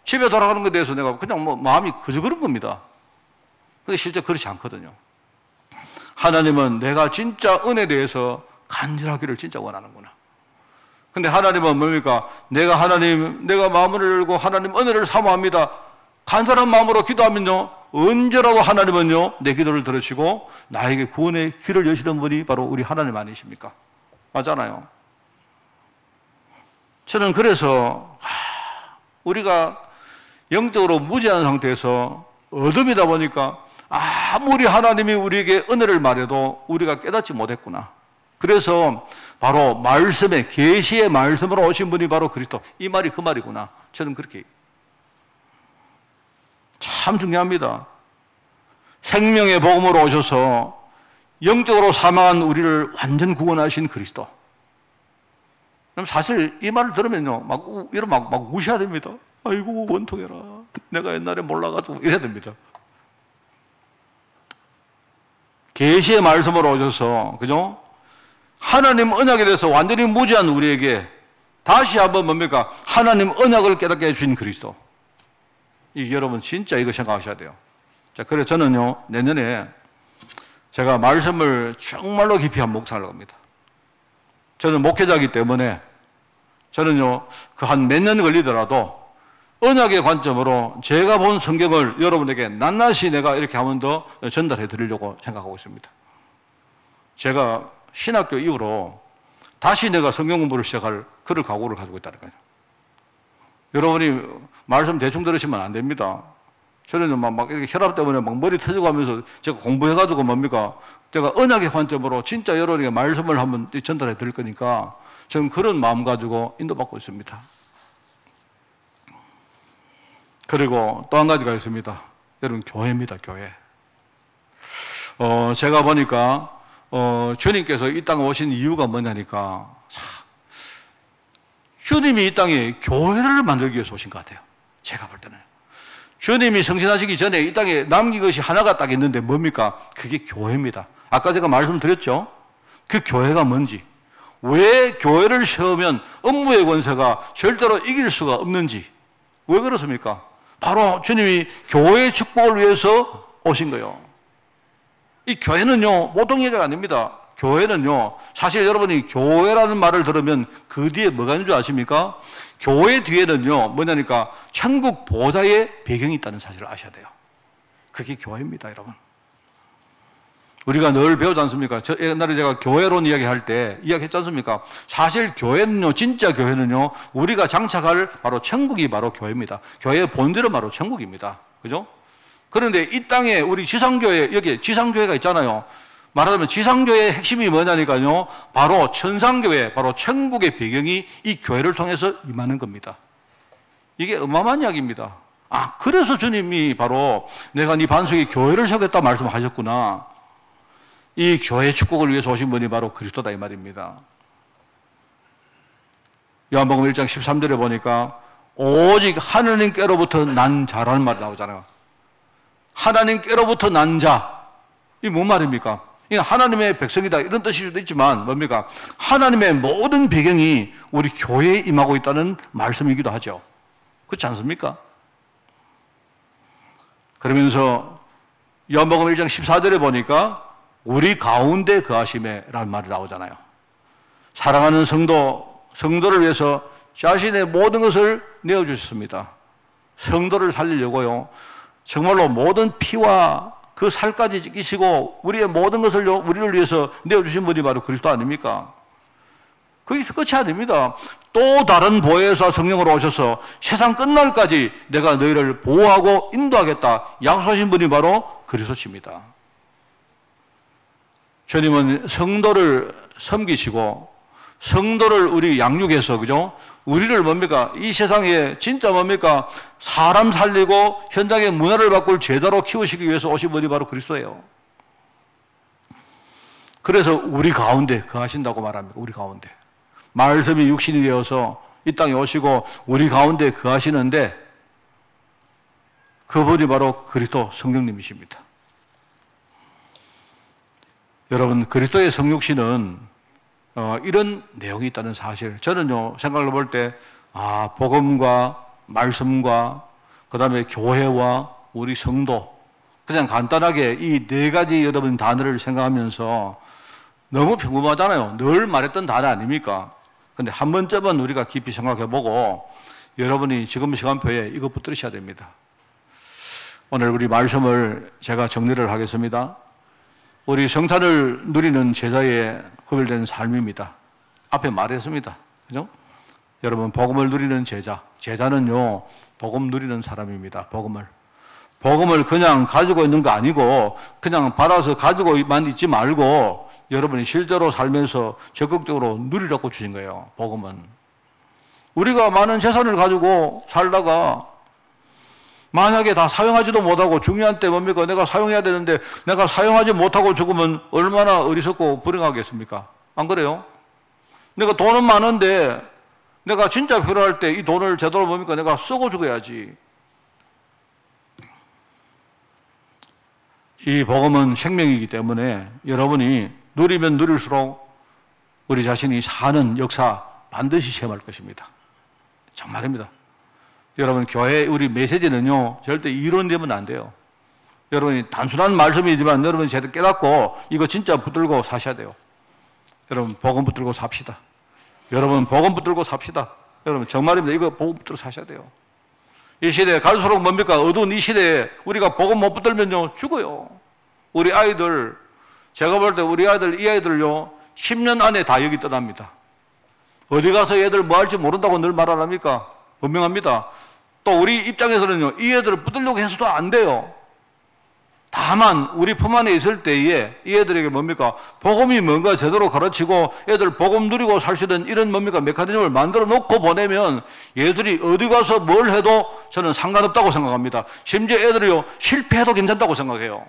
집에 돌아가는 것에 대해서 내가 그냥 마음이 그저 그런 겁니다. 근데 실제 그렇지 않거든요. 하나님은 내가 진짜 은혜에 대해서 간절하기를 진짜 원하는구나. 근데 하나님은 뭡니까? 내가 마음을 열고 하나님 은혜를 사모합니다. 간절한 마음으로 기도하면요, 언제라도 하나님은요, 내 기도를 들으시고 나에게 구원의 길을 여시는 분이 바로 우리 하나님 아니십니까? 맞잖아요. 저는 그래서 우리가 영적으로 무지한 상태에서 어둠이다 보니까 아무리 하나님이 우리에게 은혜를 말해도 우리가 깨닫지 못했구나. 그래서 바로 말씀에, 계시의 말씀으로 오신 분이 바로 그리스도. 이 말이 그 말이구나. 저는 그렇게. 참 중요합니다. 생명의 복음으로 오셔서 영적으로 사망한 우리를 완전 구원하신 그리스도. 그럼 사실 이 말을 들으면요, 막 무시해야 됩니다. 아이고, 원통해라. 내가 옛날에 몰라가지고 이래야 됩니다. 계시의 말씀으로 오셔서, 그죠? 하나님 언약에 대해서 완전히 무지한 우리에게 다시 한번 뭡니까? 하나님 언약을 깨닫게 해주신 그리스도. 이 여러분 진짜 이거 생각하셔야 돼요. 자, 그래서 저는요, 내년에 제가 말씀을 정말로 깊이 한번 묵상하려고 합니다. 저는 목회자이기 때문에 저는요, 그 한 몇 년 걸리더라도 언약의 관점으로 제가 본 성경을 여러분에게 낱낱이 내가 이렇게 한번 더 전달해 드리려고 생각하고 있습니다. 제가 신학교 이후로 다시 내가 성경 공부를 시작할 그럴 각오를 가지고 있다는 거예요. 여러분이 말씀 대충 들으시면 안 됩니다. 저는 막 이렇게 혈압 때문에 막 머리 터지고 하면서 제가 공부해가지고 뭡니까? 제가 언약의 관점으로 진짜 여러분에게 말씀을 한번 전달해 드릴 거니까 저는 그런 마음 가지고 인도받고 있습니다. 그리고 또 한 가지가 있습니다. 여러분, 교회입니다, 교회. 제가 보니까, 주님께서 이 땅에 오신 이유가 뭐냐니까, 주님이 이 땅에 교회를 만들기 위해서 오신 것 같아요. 제가 볼 때는. 주님이 성신하시기 전에 이 땅에 남긴 것이 하나가 딱 있는데 뭡니까? 그게 교회입니다. 아까 제가 말씀드렸죠? 그 교회가 뭔지. 왜 교회를 세우면 업무의 권세가 절대로 이길 수가 없는지. 왜 그렇습니까? 바로 주님이 교회의 축복을 위해서 오신 거예요. 이 교회는요, 보통 얘기가 아닙니다. 교회는요, 사실 여러분이 교회라는 말을 들으면 그 뒤에 뭐가 있는 줄 아십니까? 교회 뒤에는요, 뭐냐니까 천국 보좌의 배경이 있다는 사실을 아셔야 돼요. 그게 교회입니다, 여러분. 우리가 늘 배우지 않습니까? 옛날에 제가 교회론 이야기할 때 이야기했지 않습니까? 사실 교회는요, 진짜 교회는요, 우리가 장착할 바로 천국이 바로 교회입니다. 교회의 본질은 바로 천국입니다. 그죠? 그런데 이 땅에 우리 지상교회, 여기 지상교회가 있잖아요. 말하자면 지상교회의 핵심이 뭐냐니까요, 바로 천상교회, 바로 천국의 배경이 이 교회를 통해서 임하는 겁니다. 이게 어마어마한 이야기입니다. 그래서 주님이 바로 내가 네 반석에 교회를 세우겠다 말씀하셨구나. 이 교회 축복을 위해서 오신 분이 바로 그리스도다 이 말입니다. 요한복음 1장 13절에 보니까 오직 하나님께로부터 난 자라는 말이 나오잖아요. 하나님께로부터 난 자. 이게 뭔 말입니까? 이게 하나님의 백성이다 이런 뜻일 수도 있지만 뭡니까? 하나님의 모든 배경이 우리 교회에 임하고 있다는 말씀이기도 하죠. 그렇지 않습니까? 그러면서 요한복음 1장 14절에 보니까 우리 가운데 거하심에 라는 말이 나오잖아요. 사랑하는 성도를 위해서 자신의 모든 것을 내어주셨습니다. 성도를 살리려고요. 정말로 모든 피와 그 살까지 지키시고 우리의 모든 것을 우리를 위해서 내어주신 분이 바로 그리스도 아닙니까? 거기서 끝이 아닙니다. 또 다른 보혜사 성령으로 오셔서 세상 끝날까지 내가 너희를 보호하고 인도하겠다 약속하신 분이 바로 그리스도십니다. 주님은 성도를 섬기시고 성도를 우리 양육해서, 그죠? 우리를 뭡니까? 이 세상에 진짜 뭡니까? 사람 살리고 현장의 문화를 바꿀 제자로 키우시기 위해서 오신 분이 바로 그리스도예요. 그래서 우리 가운데 거하신다고 말합니다. 우리 가운데. 말씀이 육신이 되어서 이 땅에 오시고 우리 가운데 거하시는데 그분이 바로 그리스도 성령님이십니다. 여러분, 그리스도의 성육신은 이런 내용이 있다는 사실. 저는요, 생각을 볼 때, 복음과 말씀과 그 다음에 교회와 우리 성도, 그냥 간단하게 이 네 가지 여러분 단어를 생각하면서 너무 평범하잖아요. 늘 말했던 단어 아닙니까? 근데 한 번쯤은 우리가 깊이 생각해보고 여러분이 지금 시간표에 이것 붙들으셔야 됩니다. 오늘 우리 말씀을 제가 정리를 하겠습니다. 우리 성탄을 누리는 제자의 구별된 삶입니다. 앞에 말했습니다. 그죠? 여러분, 복음을 누리는 제자. 제자는요, 복음 누리는 사람입니다. 복음을 그냥 가지고 있는 거 아니고, 그냥 받아서 가지고만 있지 말고, 여러분이 실제로 살면서 적극적으로 누리라고 주신 거예요. 복음은. 우리가 많은 재산을 가지고 살다가 만약에 다 사용하지도 못하고 중요한 때 뭡니까? 내가 사용해야 되는데 내가 사용하지 못하고 죽으면 얼마나 어리석고 불행하겠습니까? 안 그래요? 내가 돈은 많은데 내가 진짜 필요할 때 이 돈을 제대로 뭡니까? 내가 쓰고 죽어야지. 이 복음은 생명이기 때문에 여러분이 누리면 누릴수록 우리 자신이 사는 역사 반드시 체험할 것입니다. 정말입니다. 여러분, 교회 우리 메시지는요, 절대 이론되면 안 돼요. 여러분이 단순한 말씀이지만 여러분이 제대로 깨닫고 이거 진짜 붙들고 사셔야 돼요. 여러분, 복음 붙들고 삽시다. 여러분, 복음 붙들고 삽시다. 여러분, 정말입니다. 이거 복음 붙들고 사셔야 돼요. 이 시대에 갈수록 뭡니까? 어두운 이 시대에 우리가 복음 못 붙들면요, 죽어요. 우리 아이들, 제가 볼 때 우리 아이들, 이 아이들요, 10년 안에 다 여기 떠납니다. 어디 가서 얘들 뭐 할지 모른다고 늘 말 안 합니까? 분명합니다. 또 우리 입장에서는요, 이 애들을 붙들려고 해서도 안 돼요. 다만 우리 품 안에 있을 때에 이 애들에게 뭡니까? 복음이 뭔가 제대로 가르치고 애들 복음 누리고 살 수 있는 이런 뭡니까? 메커니즘을 만들어 놓고 보내면 얘들이 어디 가서 뭘 해도 저는 상관없다고 생각합니다. 심지어 애들이요, 실패해도 괜찮다고 생각해요.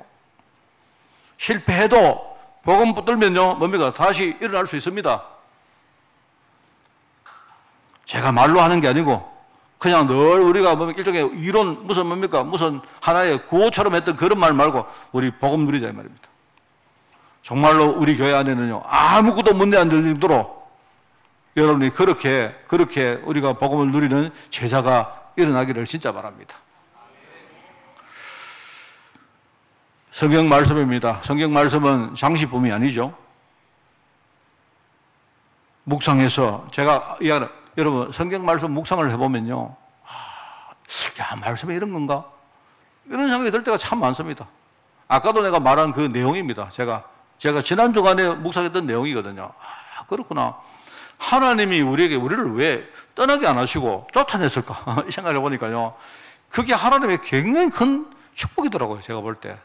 실패해도 복음 붙들면요, 뭡니까? 다시 일어날 수 있습니다. 제가 말로 하는 게 아니고 그냥 늘 우리가 일종의 이론 무슨 뭡니까? 무슨 하나의 구호처럼 했던 그런 말 말고 우리 복음 누리자 이 말입니다. 정말로 우리 교회 안에는요, 아무것도 문제 안 될 정도로 여러분이 그렇게 우리가 복음을 누리는 제자가 일어나기를 진짜 바랍니다. 성경 말씀입니다. 성경 말씀은 장식품이 아니죠. 묵상해서 제가 여러분, 성경 말씀 묵상을 해보면요, 야, 말씀이 이런 건가? 이런 생각이 들 때가 참 많습니다. 아까도 내가 말한 그 내용입니다. 제가 지난 주간에 묵상했던 내용이거든요. 아, 그렇구나. 하나님이 우리를 왜 떠나게 안 하시고 쫓아냈을까? 이 생각을 해보니까요, 그게 하나님의 굉장히 큰 축복이더라고요. 제가 볼 때.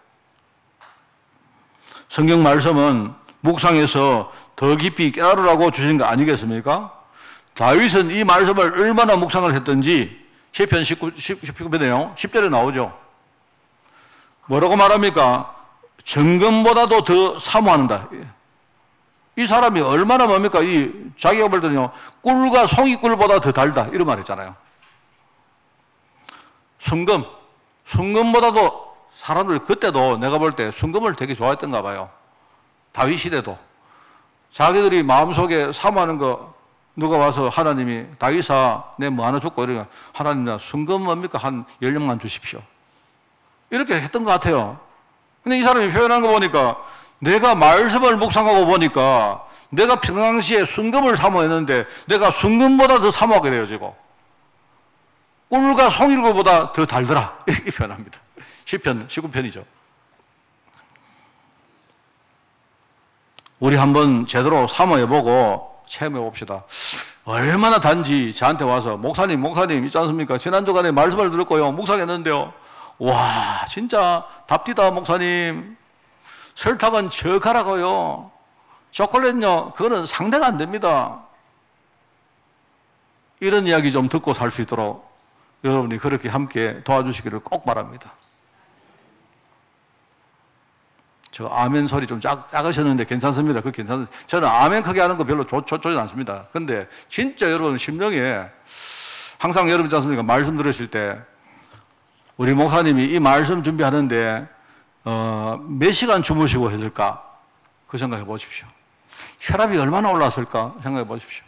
성경 말씀은 묵상해서 더 깊이 깨달으라고 주신 거 아니겠습니까? 다윗은 이 말씀을 얼마나 묵상을 했던지 시편 19편에요. 10절에 나오죠. 뭐라고 말합니까? 정금보다도 더 사모한다. 이 사람이 얼마나 뭡니까? 자기가 볼 때는요, 꿀과 송이꿀보다 더 달다. 이런 말 했잖아요. 순금보다도 사람들 그때도 내가 볼 때 순금을 되게 좋아했던가 봐요. 다윗 시대도. 자기들이 마음속에 사모하는 거 누가 와서 하나님이 다윗아 내 뭐 하나 줬고 이러니까 하나님 나 순금 뭡니까? 한 10냥만 주십시오. 이렇게 했던 것 같아요. 근데 이 사람이 표현한 거 보니까 내가 말씀을 묵상하고 보니까 내가 평상시에 순금을 사모했는데 내가 순금보다 더 사모하게 되어지고 꿀과 송일구보다 더 달더라. 이렇게 표현합니다. 시편 19편이죠. 우리 한번 제대로 사모해보고 체험해봅시다. 얼마나 단지 저한테 와서 목사님 있지 않습니까? 지난 주간에 말씀을 들었고요. 묵상했는데요. 와, 진짜 답디다 목사님. 설탕은 적하라고요. 초콜릿요, 그거는 상대가 안 됩니다. 이런 이야기 좀 듣고 살 수 있도록 여러분이 그렇게 함께 도와주시기를 꼭 바랍니다. 저 아멘 소리 좀 작으셨는데 괜찮습니다. 그거 괜찮습니다. 저는 아멘 크게 하는 거 별로 좋지 않습니다. 근데 진짜 여러분 심령에 항상 여러분 있지 않습니까? 말씀 들으실 때 우리 목사님이 이 말씀 준비하는데 몇 시간 주무시고 했을까? 그 생각해 보십시오. 혈압이 얼마나 올랐을까? 생각해 보십시오.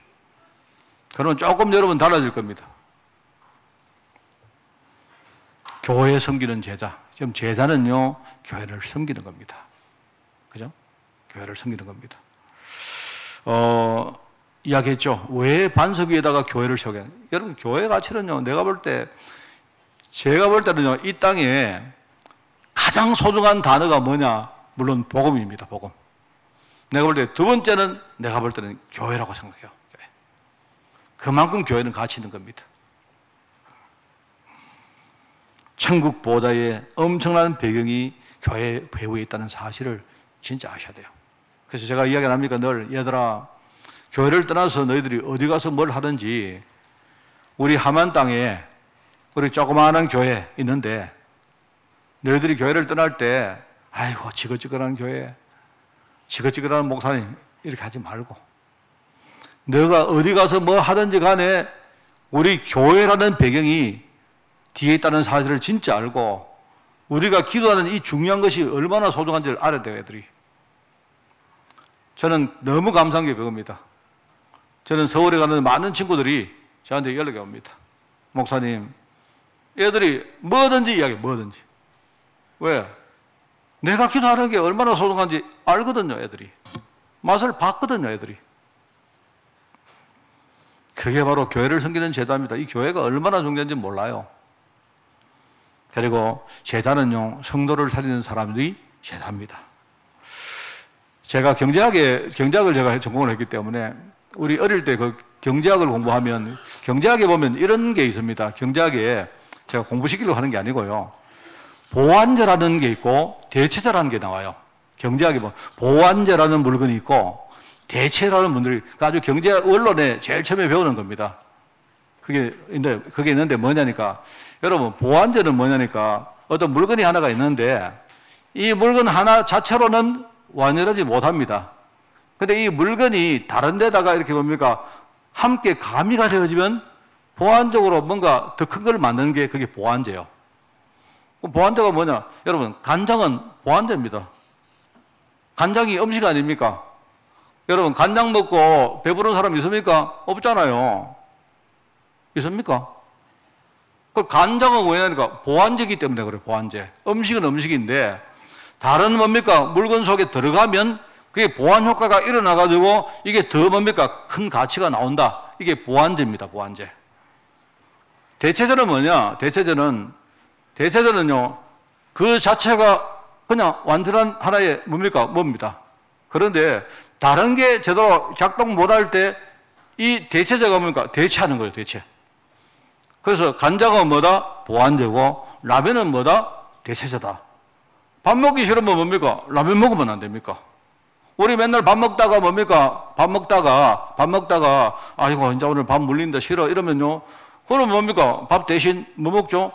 그러면 조금 여러분 달라질 겁니다. 교회 섬기는 제자. 지금 제자는요, 교회를 섬기는 겁니다. 그죠? 교회를 섬기는 겁니다. 이야기했죠. 왜 반석 위에다가 교회를 세우게? 여러분, 교회 가치는요, 제가 볼 때는요, 이 땅에 가장 소중한 단어가 뭐냐? 물론 복음입니다, 복음. 내가 볼 때 두 번째는 내가 볼 때는 교회라고 생각해요. 그만큼 교회는 가치 있는 겁니다. 천국 보좌의 엄청난 배경이 교회 배후에 있다는 사실을 진짜 아셔야 돼요. 그래서 제가 이야기를 합니까? 늘 얘들아, 교회를 떠나서 너희들이 어디 가서 뭘 하든지 우리 함안 땅에 우리 조그마한 교회 있는데 너희들이 교회를 떠날 때 아이고 지긋지긋한 교회, 지긋지긋한 목사님 이렇게 하지 말고 너가 어디 가서 뭐 하든지 간에 우리 교회라는 배경이 뒤에 있다는 사실을 진짜 알고 우리가 기도하는 이 중요한 것이 얼마나 소중한지를 알아야 돼요, 애들이. 저는 너무 감사한 게 그겁니다. 저는 서울에 가는 많은 친구들이 저한테 연락이 옵니다. 목사님, 애들이 뭐든지 이야기해, 뭐든지. 왜? 내가 기도하는 게 얼마나 소중한지 알거든요, 애들이. 맛을 봤거든요, 애들이. 그게 바로 교회를 섬기는 제자입니다. 이 교회가 얼마나 중요한지 몰라요. 그리고 제자는요, 성도를 살리는 사람들이 제자입니다. 제가 경제학을 제가 전공을 했기 때문에 우리 어릴 때 그 경제학을 공부하면 경제학에 보면 이런 게 있습니다. 경제학에 제가 공부시키려고 하는 게 아니고요. 보완제라는 게 있고 대체제라는 게 나와요. 경제학에 보면 보완제라는 물건이 있고 대체라는 분들이 아주 경제 원론에 제일 처음에 배우는 겁니다. 그게 있는데 뭐냐니까 여러분 보완제는 뭐냐니까 어떤 물건이 하나가 있는데 이 물건 하나 자체로는 완전하지 못합니다. 근데 이 물건이 다른 데다가 이렇게 뭡니까 함께 가미가 되어지면 보완적으로 뭔가 더 큰 걸 만드는 게 그게 보완제예요. 보완제가 뭐냐? 여러분 간장은 보완제입니다. 간장이 음식 아닙니까? 여러분 간장 먹고 배부른 사람 있습니까? 없잖아요. 있습니까? 그 간장은 뭐냐니까 보완제이기 때문에 그래요. 보완제. 음식은 음식인데 다른 뭡니까 물건 속에 들어가면 그게 보완 효과가 일어나가지고 이게 더 뭡니까 큰 가치가 나온다. 이게 보완제입니다. 보완제. 대체제는 뭐냐? 대체제는요 그 자체가 그냥 완전한 하나의 뭡니다. 그런데 다른 게 제대로 작동 못할 때 이 대체제가 뭡니까? 대체하는 거예요. 대체. 그래서 간장은 뭐다? 보완제고 라면은 뭐다? 대체제다. 밥 먹기 싫으면 뭡니까? 라면 먹으면 안 됩니까? 우리 맨날 밥 먹다가 뭡니까? 밥 먹다가 아이고 이제 오늘 밥 물린다 싫어 이러면요. 그럼 뭡니까? 밥 대신 뭐 먹죠?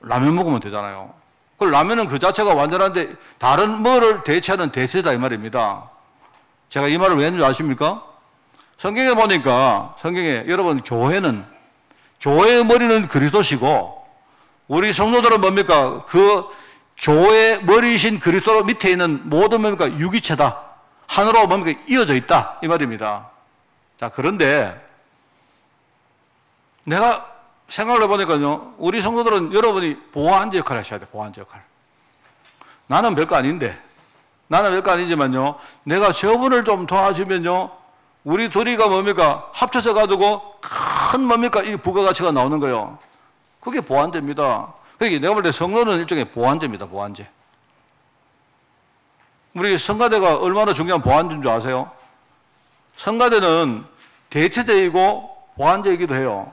라면 먹으면 되잖아요. 그 라면은 그 자체가 완전한데 다른 뭐를 대체하는 대체다 이 말입니다. 제가 이 말을 왜 했는지 아십니까? 성경에 보니까 여러분 교회의 머리는 그리스도시고 우리 성도들은 뭡니까? 그 교회 머리이신 그리스도 밑에 있는 모든 뭡니까? 유기체다. 하나로 뭡니까? 이어져 있다. 이 말입니다. 자, 그런데 내가 생각을 해보니까요. 우리 성도들은 여러분이 보완제 역할을 하셔야 돼요. 보완제 역할. 나는 별거 아니지만요. 내가 저분을 좀 도와주면요. 우리 둘이가 뭡니까? 합쳐져 가지고 큰 뭡니까? 이 부가가치가 나오는 거예요. 그게 보완제입니다. 그러니까 내가 볼 때 성도는 일종의 보완제입니다. 보완제. 우리 성가대가 얼마나 중요한 보완제인 줄 아세요? 성가대는 대체제이고 보완제이기도 해요.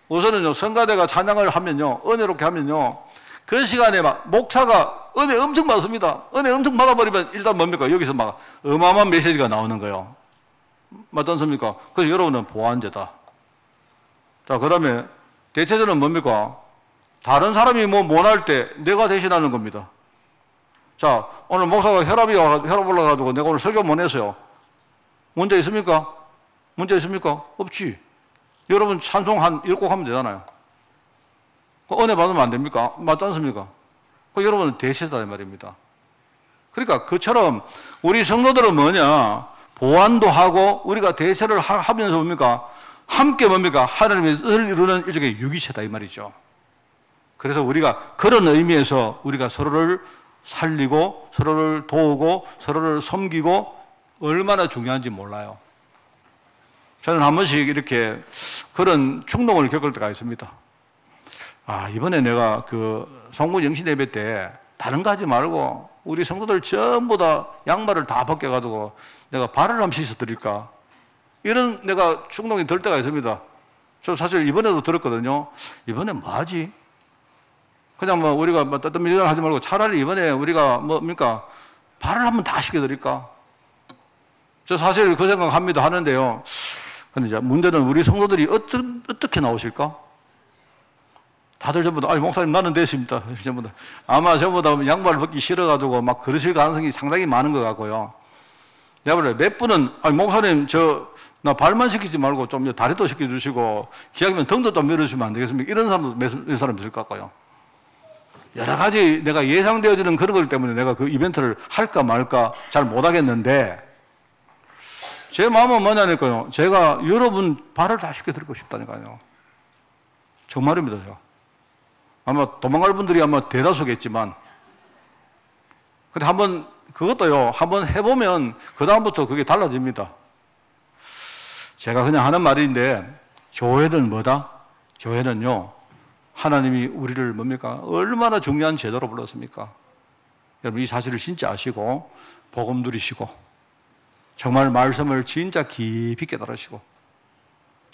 우선은요, 성가대가 찬양을 하면요, 은혜롭게 하면요, 그 시간에 막 목사가 은혜 엄청 받습니다. 은혜 엄청 받아버리면 일단 뭡니까? 여기서 막 어마어마한 메시지가 나오는 거예요. 맞지 않습니까? 그래서 여러분은 보완제다. 자, 그 다음에 대체제는 뭡니까? 다른 사람이 뭐 못할 때 내가 대신하는 겁니다. 자, 오늘 목사가 혈압 올라가지고 내가 오늘 설교 못 했어요. 문제 있습니까? 없지. 여러분 찬송 한 7곡 하면 되잖아요. 그 은혜 받으면 안 됩니까? 맞지 않습니까? 그 여러분은 대체다 이 말입니다. 그러니까 그처럼 우리 성도들은 뭐냐? 보완도 하고 우리가 대체를 하면서 뭡니까? 함께 뭡니까? 하나님의 뜻을 이루는 일종의 유기체다 이 말이죠. 그래서 우리가 그런 의미에서 우리가 서로를 살리고 서로를 도우고 서로를 섬기고 얼마나 중요한지 몰라요. 저는 한 번씩 이렇게 그런 충동을 겪을 때가 있습니다. 아, 이번에 내가 그 성부 영신 예배 때 다른 거 하지 말고 우리 성도들 전부 다 양말을 다 벗겨가지고 내가 발을 한번 씻어 드릴까? 이런 내가 충동이 들 때가 있습니다. 저 사실 이번에도 들었거든요. 이번에 뭐 하지? 그냥 뭐 우리가 뭐 떠떠미리를 하지 말고 차라리 이번에 우리가 뭡니까? 발을 한번 다 시켜드릴까? 저 사실 그 생각합니다. 하는데요. 근데 이제 문제는 우리 성도들이 어떻게 나오실까? 다들 전부 다, 목사님 나는 됐습니다. 전부 다. 아마 전부 다 양말을 벗기 싫어가지고 막 그러실 가능성이 상당히 많은 것 같고요. 내가 볼래 몇 분은, 목사님 나 발만 시키지 말고 좀 다리도 시켜주시고, 기왕이면 등도 좀 밀어주시면 안 되겠습니까? 이런 사람도 몇 사람 있을 것 같고요. 여러 가지 내가 예상되어지는 그런 것 때문에 내가 그 이벤트를 할까 말까 잘 못하겠는데, 제 마음은 뭐냐니까요. 제가 여러분 발을 다 시켜드리고 싶다니까요. 정말입니다, 제가. 아마 도망갈 분들이 아마 대다수겠지만, 근데 그것도요, 한번 해보면 그다음부터 그게 달라집니다. 제가 그냥 하는 말인데, 교회는 뭐다? 교회는요, 하나님이 우리를 뭡니까? 얼마나 중요한 제도로 불렀습니까? 여러분 이 사실을 진짜 아시고, 복음 누리시고, 정말 말씀을 진짜 깊이 깨달으시고,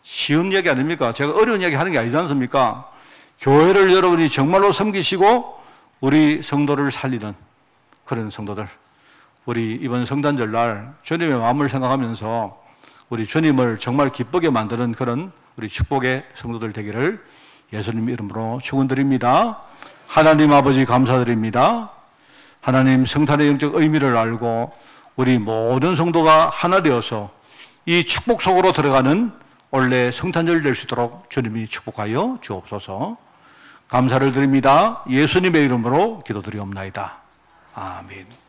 쉬운 얘기 아닙니까? 제가 어려운 얘기 하는 게 아니지 않습니까? 교회를 여러분이 정말로 섬기시고 우리 성도를 살리는 그런 성도들, 우리 이번 성탄절 날 주님의 마음을 생각하면서 우리 주님을 정말 기쁘게 만드는 그런 우리 축복의 성도들 되기를 예수님 이름으로 축원드립니다. 하나님 아버지 감사드립니다. 하나님 성탄의 영적 의미를 알고 우리 모든 성도가 하나 되어서 이 축복 속으로 들어가는 원래 성탄절 될 수 있도록 주님이 축복하여 주옵소서. 감사를 드립니다. 예수님의 이름으로 기도드리옵나이다. 아멘.